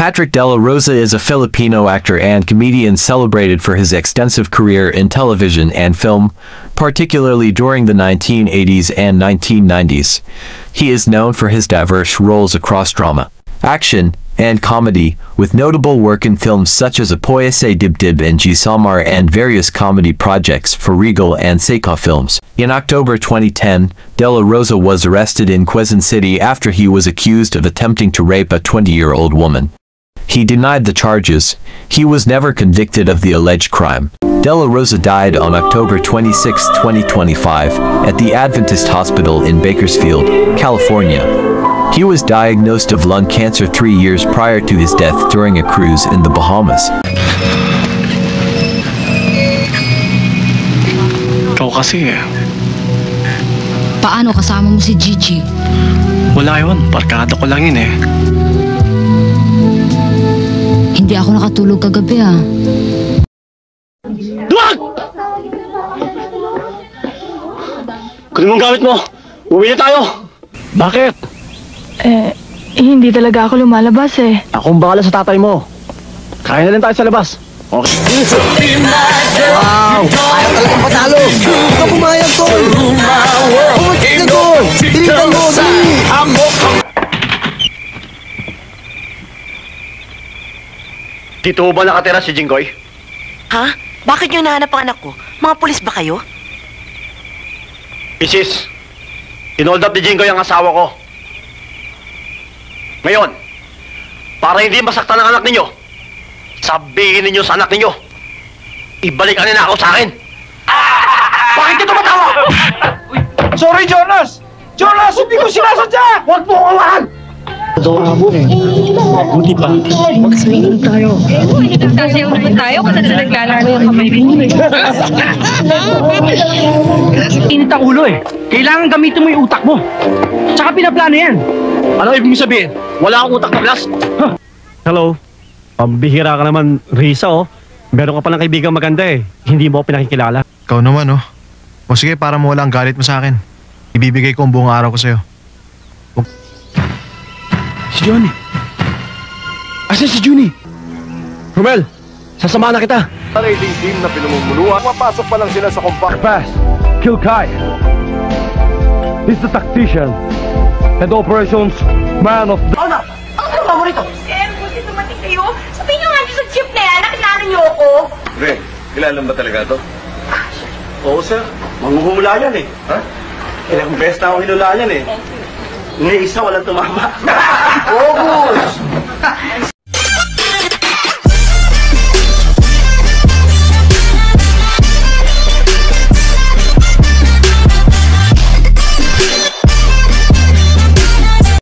Patrick Dela Rosa is a Filipino actor and comedian celebrated for his extensive career in television and film, particularly during the 1980s and 1990s. He is known for his diverse roles across drama, action, and comedy, with notable work in films such as Apoy Sa Dibdib and Gisamar and various comedy projects for Regal and Seika Films. In October 2010, Dela Rosa was arrested in Quezon City after he was accused of attempting to rape a 20-year-old woman. He denied the charges. He was never convicted of the alleged crime. Dela Rosa died on October 26, 2025, at the Adventist Hospital in Bakersfield, California. He was diagnosed of lung cancer 3 years prior to his death during a cruise in the Bahamas. Ikaw kasi eh. Paano kasama mo si Gigi? Wala yun, barkada ko lang yun eh. Hindi ako nakatulog kagabi ah. Duwag! Kunin mo ang gamit mo. Uwi na tayo. Bakit? Hindi talaga ako lumalabas eh. Akong bahala sa tatay mo. Kaya na lang tayo sa labas. Okay. Wow! Ayaw talagang patalo! Huwag ka pumayag, Tol! Pumuntik na, Tol! Pilitan mo, dali! Dito ba nakatira si Jinggoy? Ha? Bakit nyo nahanap ang anak ko? Mga pulis ba kayo? Isis, inold up ni Jinggoy ang asawa ko. Ngayon, para hindi masaktan ang anak ninyo, sabihin ninyo sa anak ninyo, ibalik ang ninakaw sa akin. Bakit ka tumatawa? Sorry, Jonas! Jonas, hindi ko sinasadya! Huwag mo kawahan! Buti pa. Mag-swing tayo. Sasayaw naman tayo kung saan naglalaro yung kamay rin. Init ang ulo eh. Kailangan gamitin mo yung utak mo. Tsaka pinaplano yan. Ano ibig mo sabihin? Wala akong utak na plus? Hello. Pambihira ka naman, Risa, oh. Meron ka palang kaibigang maganda eh. Hindi mo ako pinakikilala. Ikaw naman, oh. O sige, para mawala ang galit mo sa akin. Ibibigay ko ang buong araw ko sa'yo. Si Johnny. Asan si Johnny? Romel, sasamahan na kita. Raiding team na pinamumunuan, mapasok pa lang sila sa compact pass. Kill Kai. He's the tactician and operations man of the... Ano? Ang trabaho mo rito? Sir, buti tumating kayo. Sabihin nyo nga dyan sa jeep na yan, nakilala nyo ako. Pre, kilala ba talaga to? Oo, sir. Manghuhula yan eh. Ha? Ilang beses na akong hinula yan eh. Ni isa walang tumama. Focus!